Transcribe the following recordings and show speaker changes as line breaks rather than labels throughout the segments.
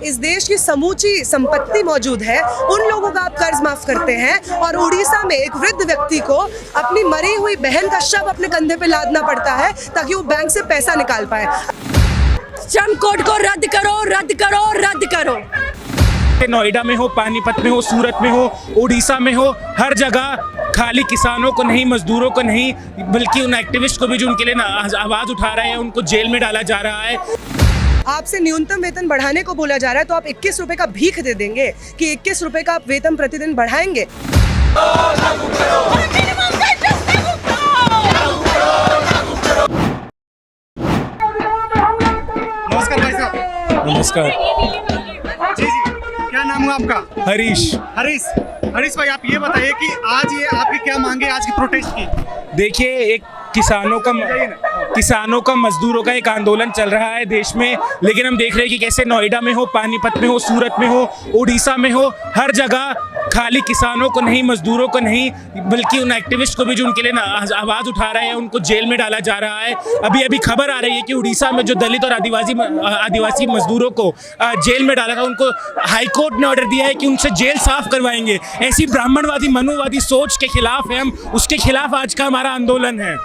इस देश की समूची संपत्ति मौजूद है, उन लोगों का आप कर्ज माफ करते हैं और उड़ीसा में एक वृद्ध व्यक्ति को अपनी मरी हुई बहन का शव अपने कंधे पे लादना पड़ता है ताकि वो बैंक से पैसा निकाल पाए।
श्रम कोड को रद्द करो, रद्द करो, रद्द करो।
नोएडा में हो, पानीपत में हो, सूरत में हो, उड़ीसा में हो, हर जगह खाली किसानों को नहीं, मजदूरों को नहीं, बल्कि उन एक्टिविस्ट को भी जो उनके लिए आवाज उठा रहे हैं उनको जेल में डाला जा रहा है।
आपसे न्यूनतम वेतन बढ़ाने को बोला जा रहा है तो आप 21 रुपए का भीख दे देंगे कि 21 रुपए का आप वेतन प्रतिदिन बढ़ाएंगे।
नमस्कार भाई साहब।
नमस्कार।
जी जी, क्या नाम हुआ आपका?
हरीश।
हरीश भाई, आप ये बताइए कि आज ये आपकी क्या मांगे आज की प्रोटेस्ट की?
देखिए, एक किसानों का मजदूरों का एक आंदोलन चल रहा है देश में, लेकिन हम देख रहे हैं कि कैसे नोएडा में हो, पानीपत में हो, सूरत में हो, उड़ीसा में हो, हर जगह खाली किसानों को नहीं, मजदूरों को नहीं, बल्कि उन एक्टिविस्ट को भी जो उनके लिए आवाज उठा रहे हैं उनको जेल में डाला जा रहा है। अभी खबर आ रही है कि उड़ीसा में जो दलित और आदिवासी मजदूरों को जेल में डाला था, उनको हाईकोर्ट ने ऑर्डर दिया है कि उनसे जेल साफ करवाएंगे। ऐसी ब्राह्मणवादी, मनुवादी सोच के खिलाफ है हम, उसके खिलाफ आज का हमारा आंदोलन है।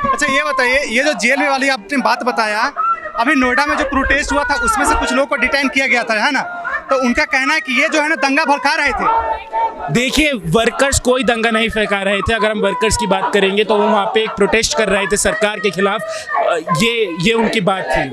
अच्छा, ये बताइए, ये जो जेल में वाली आपने बात बताया, अभी नोएडा में जो प्रोटेस्ट हुआ था उसमें से कुछ लोगों को डिटेन किया गया था, है ना? तो उनका कहना है कि ये जो है ना दंगा भड़का रहे थे।
देखिए, वर्कर्स कोई दंगा नहीं फैला रहे थे। अगर हम वर्कर्स की बात करेंगे तो वो वहाँ पे एक प्रोटेस्ट कर रहे थे सरकार के खिलाफ, ये उनकी बात थी।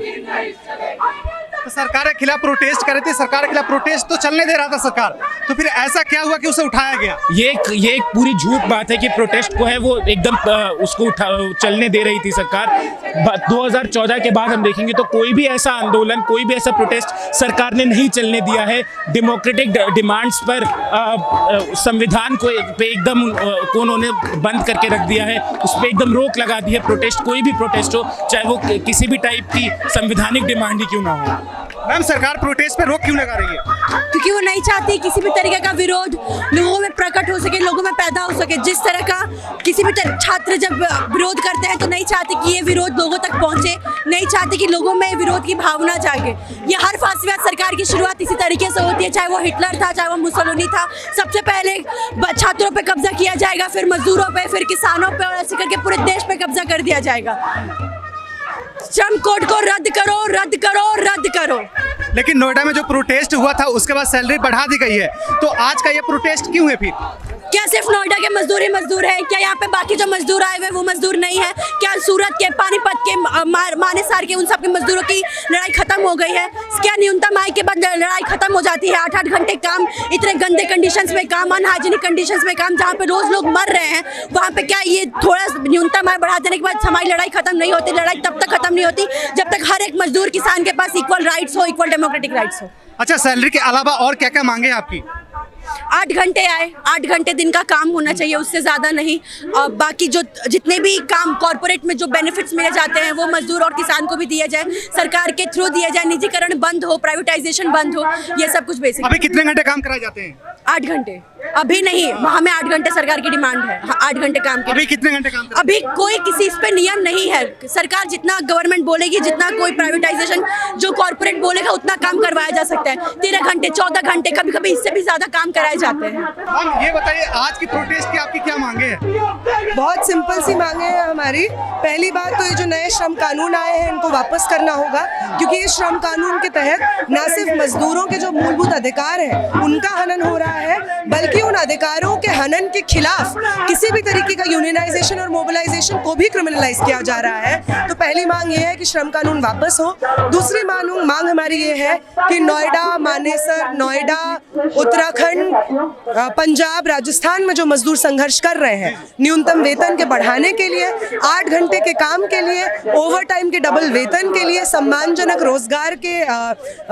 तो सरकार के खिलाफ प्रोटेस्ट कर रहे थे, सरकार के खिलाफ प्रोटेस्ट तो चलने दे रहा था सरकार, तो फिर ऐसा क्या हुआ कि उसे उठाया गया?
ये एक पूरी झूठ बात है कि प्रोटेस्ट को है वो एकदम उसको चलने दे रही थी सरकार। 2014 के बाद हम देखेंगे तो कोई भी ऐसा आंदोलन, कोई भी ऐसा प्रोटेस्ट सरकार ने नहीं चलने दिया है। डेमोक्रेटिक डिमांड्स पर संविधान को पे एकदम उन्होंने बंद करके रख दिया है, उस पर एकदम रोक लगा दी है। प्रोटेस्ट, कोई भी प्रोटेस्ट हो, चाहे वो किसी भी टाइप की संवैधानिक डिमांड ही क्यों ना हो।
मैम, सरकार प्रोटेस्ट पे रोक क्यों लगा रही है?
क्योंकि वो नहीं चाहती किसी भी तरीके का विरोध लोगों में प्रकट हो सके, लोगों में पैदा हो सके। जिस तरह का किसी भी छात्र जब विरोध करते हैं तो नहीं चाहते कि ये विरोध लोगों तक पहुंचे, नहीं चाहते कि लोगों में विरोध की भावना जागे। ये हर फासियात सरकार की शुरुआत इसी तरीके से होती है, चाहे वो हिटलर था, चाहे वो मुसोलिनी था। सबसे पहले छात्रों पे कब्जा किया जाएगा, फिर मजदूरों पे, फिर किसानों पे, और ऐसे करके पूरे देश पे कब्जा कर दिया जाएगा। श्रम कोड को रद्द करो, रद्द करो, रद्द करो।
लेकिन नोएडा में जो प्रोटेस्ट हुआ था उसके बाद सैलरी बढ़ा दी गई है, तो आज का ये प्रोटेस्ट क्यों है फिर?
क्या सिर्फ नोएडा के मजदूर ही मजदूर है? क्या यहाँ पे बाकी जो मजदूर आए हुए वो मजदूर नहीं है? क्या सूरत के, पानीपत के, मानेसर के, उन सब के मजदूरों की लड़ाई खत्म हो गई है? क्या न्यूनतम आय के बाद लड़ाई खत्म हो जाती है? 8-8 घंटे काम, इतने गंदे कंडीशंस में काम, अनहाइजीनिक कंडीशंस में काम, जहाँ पे रोज लोग मर रहे हैं, वहाँ पे क्या ये थोड़ा न्यूनतम आय बढ़ा देने के बाद हमारी लड़ाई खत्म नहीं होती? लड़ाई तब तक खत्म नहीं होती जब तक हर एक मजदूर किसान के पास इक्वल राइट्स हो, इक्वल डेमोक्रेटिक राइट्स हो।
अच्छा, सैलरी के अलावा और क्या क्या मांगे आपकी?
8 घंटे आए, 8 घंटे दिन का काम होना चाहिए, उससे ज़्यादा नहीं। और बाकी जो जितने भी काम कॉर्पोरेट में जो बेनिफिट्स मिले जाते हैं वो मजदूर और किसान को भी दिया जाए, सरकार के थ्रू दिया जाए, निजीकरण बंद हो, प्राइवेटाइजेशन बंद हो, ये सब कुछ बेसिक।
अभी कितने घंटे काम कराए जाते हैं?
8 घंटे। अभी नहीं, हमें 8 घंटे सरकार की डिमांड है। 8 घंटे काम के।
अभी कितने घंटे काम?
अभी कोई किसी इस पे नियम नहीं है। सरकार जितना गवर्नमेंट बोलेगी, जितना कोई प्राइवेटाइजेशन जो कॉर्पोरेट बोलेगा उतना काम करवाया जा सकता है। 13 घंटे, 14 घंटे, कभी कभी इससे भी ज्यादा काम कराए जाते हैं।
हम ये बताइए, आज की प्रोटेस्ट की आपकी क्या मांगे हैं?
बहुत सिंपल सी मांगे हैं हमारी। पहली बात तो ये जो नए श्रम कानून आए हैं इनको वापस करना होगा, क्योंकि इस श्रम कानून के तहत न सिर्फ मजदूरों के जो मूलभूत अधिकार हैं उनका हनन हो रहा है, बल्कि उन अधिकारों के हनन के खिलाफ किसी भी तरीके का यूनियनाइजेशन और मोबिलाइजेशन को भी क्रिमिनलाइज किया जा रहा है। तो पहली मांग ये है कि श्रम कानून वापस हो। दूसरी मांग हमारी ये है कि नोएडा, मानेसर, नोएडा, उत्तराखंड, पंजाब, राजस्थान में जो मजदूर संघर्ष कर रहे हैं न्यूनतम वेतन के बढ़ाने के लिए, 8 घंटे के काम के लिए, ओवर टाइम के डबल वेतन के लिए, सम्मानजनक रोजगार के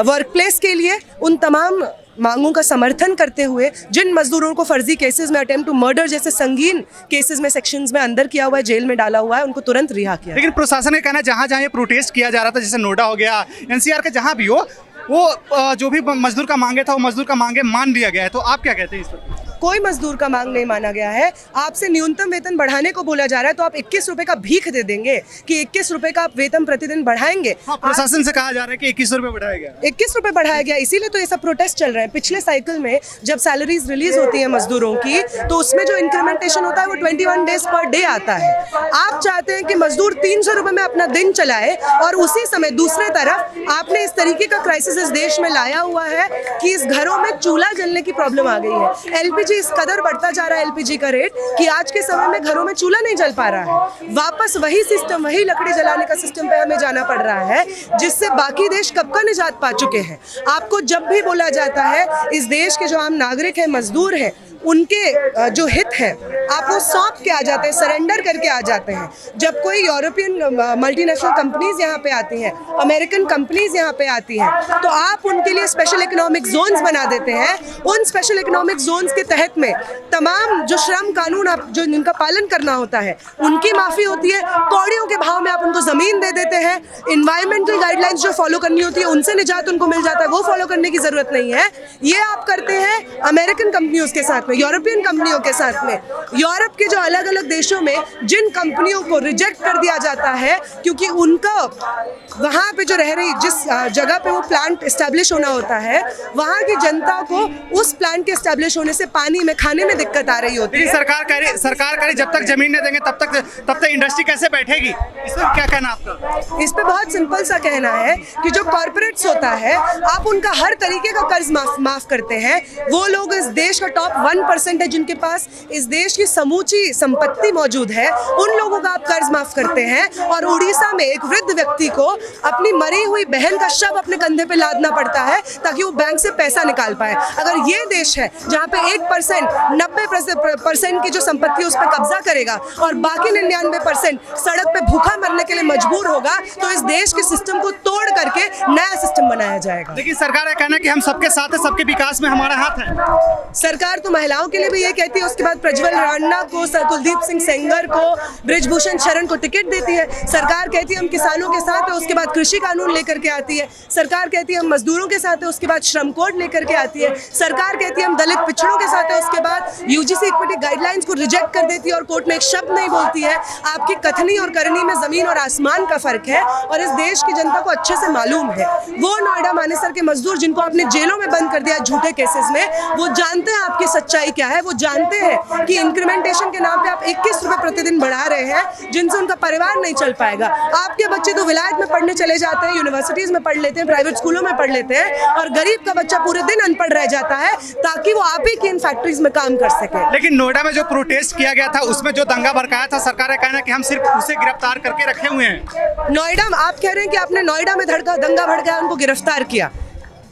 वर्कप्लेस के लिए, उन तमाम मांगों का समर्थन करते हुए जिन मजदूरों को फर्जी केसेस में, अटेम्प्ट टू मर्डर जैसे संगीन केसेस में, सेक्शंस में अंदर किया हुआ है, जेल में डाला हुआ है, उनको तुरंत रिहा किया।
लेकिन प्रशासन का कहना है जहाँ जहाँ ये प्रोटेस्ट किया जा रहा था, जैसे नोएडा हो गया, एनसीआर के जहाँ भी हो, वो जो भी मजदूर का मांगे था वो मजदूर का मांगे मान लिया गया है। तो आप क्या कहते हैं इस पर?
कोई मजदूर का मांग नहीं माना गया है। आपसे न्यूनतम वेतन बढ़ाने को बोला जा रहा है तो आप 21 रुपए का भीख दे देंगे कि 21 रुपए का आप वेतन प्रतिदिन बढ़ाएंगे।
प्रशासन से कहा जा रहा है कि 21 रुपए बढ़ाया गया।
21 रुपए बढ़ाया गया, इसीलिए तो ये सब प्रोटेस्ट चल रहे हैं। पिछले साइकिल में जब सैलरीज रिलीज होती है मजदूरों की तो उसमें जो इंक्रीमेंटेशन होता है वो 21 डेज पर डे आता है। आप चाहते हैं कि मजदूर 300 रुपए में अपना दिन चलाए और उसी समय दूसरे तरफ आपने इस तरीके का क्राइसिस इस देश में लाया हुआ है कि इस घरों में चूल्हा जलने की प्रॉब्लम आ गई है। एलपीजी इस कदर बढ़ता जा रहा है एलपीजी का रेट कि आज के समय में घरों में चूल्हा नहीं जल पा रहा है। वापस वही सिस्टम, वही लकड़ी जलाने का सिस्टम पे हमें जाना पड़ रहा है जिससे बाकी देश कब का निजात पा चुके हैं। आपको जब भी बोला जाता है इस देश के जो आम नागरिक हैं, मजदूर हैं, उनके जो हित है आप वो सौंप के आ जाते हैं, सरेंडर करके आ जाते हैं। जब कोई यूरोपियन मल्टीनेशनल कंपनीज यहाँ पे आती हैं, अमेरिकन कंपनीज यहाँ पे आती हैं, तो आप उनके लिए स्पेशल इकोनॉमिक जोन्स बना देते हैं। उन स्पेशल इकोनॉमिक जोन्स के तहत में तमाम जो श्रम कानून आप जो जिनका पालन करना होता है उनकी माफ़ी होती है। कौड़ियों के भाव में आप उनको ज़मीन दे देते हैं। इन्वायरमेंटल गाइडलाइंस जो फॉलो करनी होती है उनसे निजात उनको मिल जाता है, वो फॉलो करने की ज़रूरत नहीं है। ये आप करते हैं अमेरिकन कंपनियों के साथ में, यूरोपियन कंपनियों के साथ में। यूरोप के जो अलग अलग देशों में जिन कंपनियों को रिजेक्ट कर दिया जाता है क्योंकि उनका वहाँ पे जो रह रही जिस जगह पे वो प्लांट इस्टेब्लिश होना होता है वहाँ की जनता को उस प्लांट के इस्टेब्लिश होने से पानी में, खाने में दिक्कत आ रही होती है।
सरकार कह रही जब तक जमीन नहीं देंगे तब तक इंडस्ट्री कैसे बैठेगी? इस पर क्या कहना आपका?
इस पे बहुत सिंपल सा कहना है कि जो कॉर्पोरेट्स होता है आप उनका हर तरीके का कर्ज माफ करते हैं। वो लोग इस देश का टॉप 1% है जिनके पास इस देश की समूची संपत्ति मौजूद है, उन लोगों का आप कर्ज माफ करते हैं। और उड़ीसा में एक वृद्ध व्यक्ति को अपनी मरी हुई बहन का शव अपने कंधे पे लादना पड़ता है ताकि वो बैंक से पैसा निकाल पाए। अगर ये देश है जहाँ पे 1% 90% की जो संपत्ति है उस पर कब्जा करेगा और बाकी 99% सड़क पे भूखा मरने के लिए मजबूर होगा तो इस देश के सिस्टम को तोड़ करके नया सिस्टम बनाया जाएगा।
लेकिन सरकार का कहना है कि हम सबके साथ हैं, सबके विकास में हमारा हाथ है।
सरकार तो महिलाओं के लिए भी ये कहती है, उसके बाद प्रज्वल राणा को, कुलदीप सिंह सेंगर को, बृजभूषण शरण को टिकट देती है। सरकार कहती है हम किसानों के साथ है, उसके बाद कृषि कानून लेकर के आती है। सरकार कहती है हम मजदूरों के साथ है, उसके बाद श्रम कोड लेकर के आती है। सरकार कहती है हम दलित पिछड़ों के साथ है, उसके बाद यूजीसी इक्विटी गाइडलाइंस को रिजेक्ट कर देती है और कोर्ट में एक शब्द नहीं बोलती है। आपकी कथनी और करनी में जमीन और आसमान का फर्क है और इस देश की जनता को अच्छे से मालूम है। वो नोएडा मानेसर के मजदूर जिनको आपने जेलों में बंद कर दिया झूठे केसेस में, वो जानते हैं आपकी सच्चाई क्या है। वो जानते हैं कि इंक्रीमेंटेशन के नाम पे आप 21 रुपए प्रतिदिन बढ़ा रहे हैं जिनसे उनका परिवार नहीं चल पाएगा। आपके बच्चे तो विलायत में पढ़ने चले जाते हैं, यूनिवर्सिटीज में पढ़ लेते हैं, प्राइवेट स्कूलों में पढ़ लेते हैं और गरीब का बच्चा पूरे दिन अनपढ़ रह जाता है ताकि वो आप ही की इन फैक्ट्रीज में काम कर सके।
लेकिन नोएडा में जो प्रोटेस्ट किया गया था उसमें जो दंगा भड़काया था, सरकार का कहना है कि हम सिर्फ उसे गिरफ्तार करके रखे हुए हैं।
नोएडा में आप कह रहे हैं कि आपने नोएडा में दंगा भड़काया, उनको गिरफ्तार किया।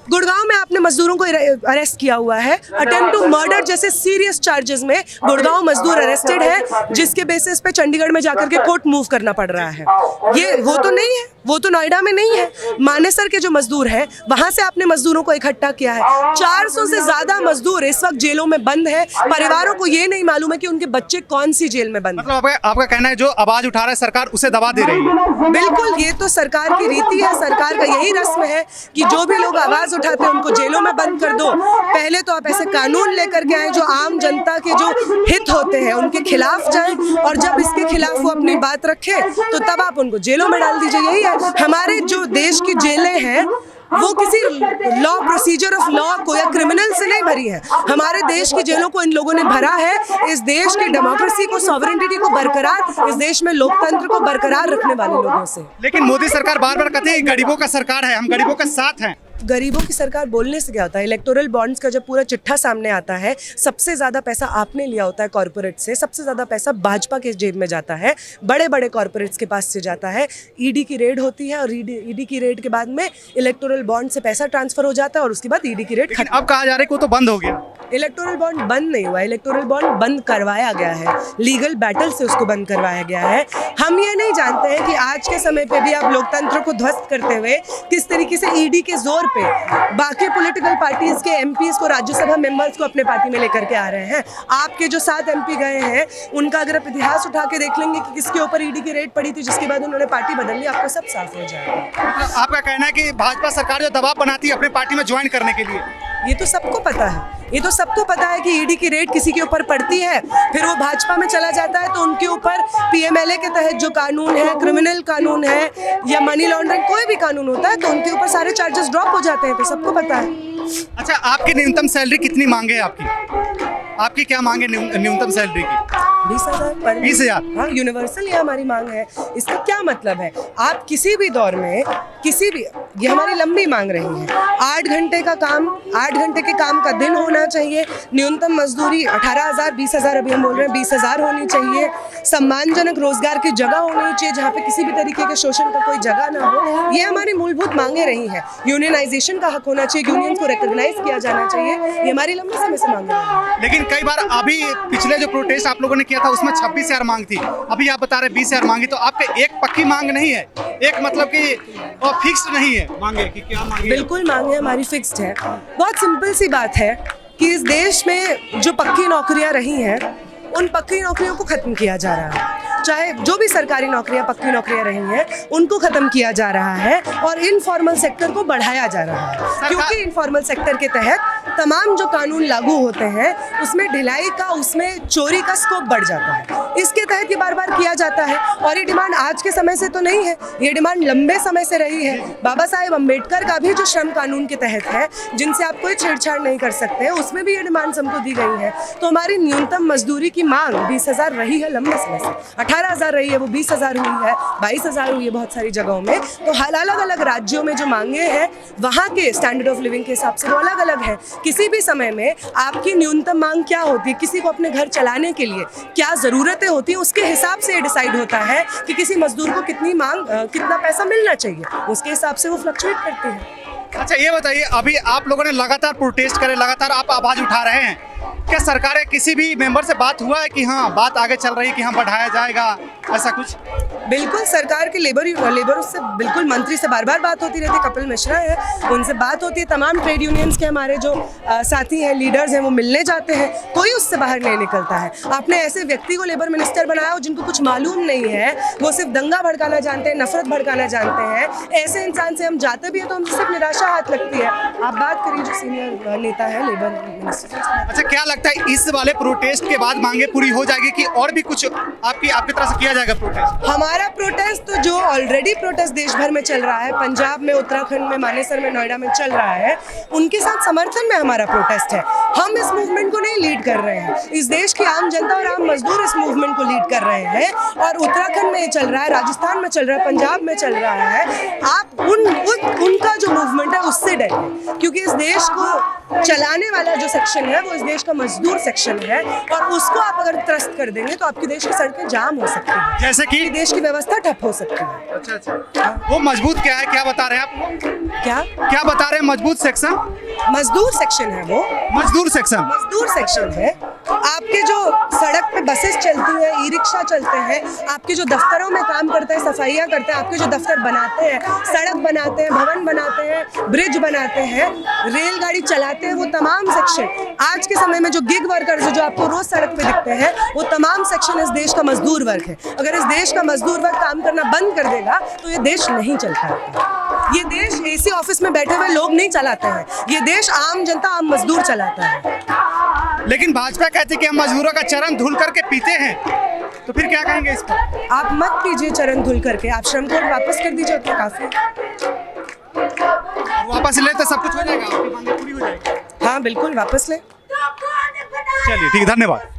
गुड़गांव में आपने मजदूरों को अरेस्ट किया हुआ है। अटेम्प्ट टू मर्डर जैसे सीरियस चार्जेस में गुड़गांव मजदूर अरेस्टेड है जिसके बेसिस पे चंडीगढ़ में जाकर के कोर्ट मूव करना पड़ रहा है। ये वो तो नहीं है, वो तो नोएडा में नहीं है। मानेसर के जो मजदूर हैं वहां से आपने मजदूरों को इकट्ठा किया है। 400 से ज्यादा मजदूर इस वक्त जेलों में बंद है। परिवारों को ये नहीं मालूम है कि उनके बच्चे कौन सी जेल में बंद है।
मतलब आपका कहना है जो आवाज उठा रहा है सरकार उसे दबा दे रही है?
बिल्कुल, ये तो सरकार की रीति है, सरकार का यही रस्म है कि जो भी लोग आवाज उठाते हैं उनको जेलों में बंद कर दो। पहले तो आप ऐसे कानून लेकर के आए जो आम जनता के जो हित होते हैं उनके खिलाफ जाए और जब इसके खिलाफ वो अपनी बात रखे तो तब आप उनको जेलों में डाल दीजिए। यही है हमारे जो देश की जेलें हैं वो किसी लॉ प्रोसीजर ऑफ लॉ को या क्रिमिनल से नहीं भरी है। हमारे देश की जेलों को इन लोगों ने भरा है इस देश की डेमोक्रेसी को, सॉवरेनिटी को बरकरार, इस देश में लोकतंत्र को बरकरार रखने वाले लोगों से।
लेकिन मोदी सरकार बार बार कहती है गरीबों का सरकार है, हम गरीबों के साथ हैं।
गरीबों की सरकार बोलने से क्या होता है? इलेक्टोरल बॉन्ड्स का जब पूरा चिट्ठा सामने आता है, सबसे ज़्यादा पैसा आपने लिया होता है कॉर्पोरेट से, सबसे ज़्यादा पैसा भाजपा के जेब में जाता है, बड़े बड़े कॉर्पोरेट्स के पास से जाता है। ईडी की रेड होती है और ईडी की रेड के बाद में इलेक्टोरल बॉन्ड से पैसा ट्रांसफर हो जाता है और उसके बाद ईडी की रेड
अब कहा जा रहा है कि वो तो बंद हो गया।
इलेक्टोरल बॉन्ड बंद नहीं हुआ, इलेक्टोरल बॉन्ड बंद करवाया गया है, लीगल बैटल से उसको बंद करवाया गया है। हम ये नहीं जानते हैं कि आज के समय पे भी आप लोकतंत्र को ध्वस्त करते हुए किस तरीके से ईडी के जोर पे बाकी पॉलिटिकल पार्टीज के एमपीज को, राज्यसभा मेंबर्स को अपने पार्टी में लेकर के आ रहे हैं। आपके जो 7 एमपी गए हैं उनका अगर आप इतिहास उठा के देख लेंगे कि किसके ऊपर ईडी की रेड पड़ी थी जिसके बाद उन्होंने पार्टी बदल ली, आपको सब साफ हो जाएगा।
आपका कहना है कि भाजपा सरकार जो दबाव बनाती है अपने पार्टी में ज्वाइन करने के लिए?
ये तो सबको पता है, ये तो सबको पता है कि ईडी की रेड किसी के ऊपर पड़ती है, फिर वो भाजपा में चला जाता है तो उनके ऊपर पीएमएलए के तहत जो कानून है, क्रिमिनल कानून है या मनी लॉन्ड्रिंग कोई भी कानून होता है तो उनके ऊपर सारे चार्जेस ड्रॉप हो जाते हैं, तो सबको पता है।
अच्छा, आपकी न्यूनतम सैलरी कितनी मांगे आपकी क्या मांगे न्यूनतम सैलरी की?
20,000 पर
20,000?
हाँ, यूनिवर्सल ये हमारी मांग है। इसका क्या मतलब है, आप किसी भी दौर में किसी भी, ये हमारी लंबी मांग रही है। 8 घंटे का काम, 8 घंटे के काम का दिन होना चाहिए। न्यूनतम मजदूरी 18,000, 20,000 अभी हम बोल रहे हैं 20,000 होनी चाहिए। सम्मानजनक रोजगार की जगह होनी चाहिए जहाँ पे किसी भी तरीके के शोषण का कोई जगह ना हो। ये हमारी मूलभूत मांगे रही हैं। यूनियनाइजेशन का हक होना चाहिए, यूनियन को रिकॉग्नाइज किया जाना चाहिए। ये हमारी लंबे समय से मांगे रही है।
लेकिन कई बार अभी पिछले जो प्रोटेस्ट आप लोगों ने किया था उसमें 26,000 मांग थी, अभी आप बता रहे 20,000 मांगी, तो आपके एक पक्की मांग नहीं है, एक मतलब कि फिक्स्ड नहीं है मांगे कि क्या मांगे?
बिल्कुल मांगे हमारी फिक्स्ड है। बहुत सिंपल सी बात है कि इस देश में जो पक्की नौकरियां रही हैं उन पक्की नौकरियों को खत्म किया जा रहा है। चाहे जो भी सरकारी नौकरियां, पक्की नौकरियां रही हैं उनको खत्म किया जा रहा है और इनफॉर्मल सेक्टर को बढ़ाया जा रहा है, क्योंकि इनफॉर्मल सेक्टर के तहत तमाम जो कानून लागू होते हैं उसमें ढिलाई का, उसमें चोरी का स्कोप बढ़ जाता है। इसके तहत ये बार बार किया जाता है और ये डिमांड आज के समय से तो नहीं है, ये डिमांड लंबे समय से रही है। बाबा साहेब अम्बेडकर का भी जो श्रम कानून के तहत है, जिनसे आप कोई छेड़छाड़ नहीं कर सकते, उसमें भी ये डिमांड हमको दी गई है। तो हमारी न्यूनतम मजदूरी की मांग 20,000 रही है लंबे समय से, 18,000 रही है, वो 20,000 हुई है, 22,000 हुई है बहुत सारी जगहों में। तो अलग अलग राज्यों में जो मांगे हैं वहाँ के स्टैंडर्ड ऑफ लिविंग के हिसाब से वो अलग अलग है। किसी भी समय में आपकी न्यूनतम मांग क्या होती है, किसी को अपने घर चलाने के लिए क्या ज़रूरतें होती हैं, उसके हिसाब से डिसाइड होता है कि किसी मजदूर को कितनी मांग, कितना पैसा मिलना चाहिए, उसके हिसाब से वो फ्लक्चुएट करती है।
अच्छा, ये बताइए, अभी आप लोगों ने लगातार प्रोटेस्ट करे, लगातार आप आवाज उठा रहे हैं, क्या सरकार के किसी भी मेंबर से बात हुआ है कि हाँ बात आगे चल रही है कि हाँ बढ़ाया जाएगा, ऐसा कुछ?
बिल्कुल, सरकार के लेबर उससे बिल्कुल मंत्री से बार बार बात होती रहती है। कपिल मिश्रा है, उनसे बात होती है। तमाम ट्रेड यूनियंस के हमारे जो साथी हैं, लीडर्स हैं, वो मिलने जाते हैं, कोई उससे बाहर नहीं निकलता है। आपने ऐसे व्यक्ति को लेबर मिनिस्टर बनाया हो जिनको कुछ मालूम नहीं है, वो सिर्फ दंगा भड़काना जानते हैं, नफरत भड़काना जानते हैं। ऐसे इंसान से हम जाते भी हैं तो हमसे सिर्फ निराशा हाथ लगती है। आप बात करिए जो सीनियर नेता है लेबर मिनिस्टर।
अच्छा, क्या लगता है इस वाले प्रोटेस्ट के बाद मांगे पूरी हो जाएगी कि और भी कुछ आपकी तरफ से किया जाएगा प्रोटेस्ट?
हमारा प्रोटेस्ट तो जो ऑलरेडी प्रोटेस्ट देश भर में चल रहा है, पंजाब में, उत्तराखंड में, मानेसर में, नोएडा में चल रहा है, उनके साथ समर्थन में हमारा प्रोटेस्ट है। हम इस मूवमेंट को नहीं लीड कर रहे हैं, इस देश की आम जनता और आम मजदूर इस मूवमेंट को लीड कर रहे हैं। और उत्तराखंड में ये चल रहा है, राजस्थान में चल रहा है, पंजाब में चल रहा है। आप उनका जो मूवमेंट है उससे डरिए, क्योंकि इस देश को चलाने वाला जो सेक्शन है वो इस देश का मजदूर सेक्शन है और उसको आप अगर त्रस्त कर देंगे तो आपकी देश की सड़कें जाम हो सकती हैं,
जैसे कि
देश की व्यवस्था ठप हो सकती है।
अच्छा, वो मजबूत क्या है, क्या बता रहे हैं आप?
क्या
बता रहे हैं? मजबूत सेक्शन,
मजदूर सेक्शन है वो,
मजदूर सेक्शन
है। आपके जो सड़क पे बसेस चलती हैं, ई रिक्शा चलते हैं, आपके जो दफ्तरों में काम करते हैं, सफाइयाँ करते हैं, आपके जो दफ्तर बनाते हैं, सड़क बनाते हैं, भवन बनाते हैं, ब्रिज बनाते हैं, रेलगाड़ी चलाते हैं, वो तमाम सेक्शन आज के समय में जो गिग वर्कर्स जो आपको रोज सड़क पे दिखते हैं, वो तमाम सेक्शन इस देश का मजदूर वर्ग है। अगर इस देश का मजदूर वर्ग काम करना बंद कर देगा तो ये देश नहीं चल पाएगा। ये देश एसी ऑफिस में बैठे हुए लोग नहीं चलाते हैं, ये देश आम जनता, आम मजदूर चलाता है।
लेकिन भाजपा कहती है कि हम मजदूरों का चरण धुल करके पीते हैं, तो फिर क्या कहेंगे इस पर?
आप मत पीजिए चरण धुल करके, आप श्रम कोड वापस कर दीजिए, उतना काफी।
वापस ले तो सब कुछ हो जाएगा, आपकी मांगे पूरी हो जाएगी।
हाँ बिल्कुल, वापस ले।
चलिए ठीक है, धन्यवाद।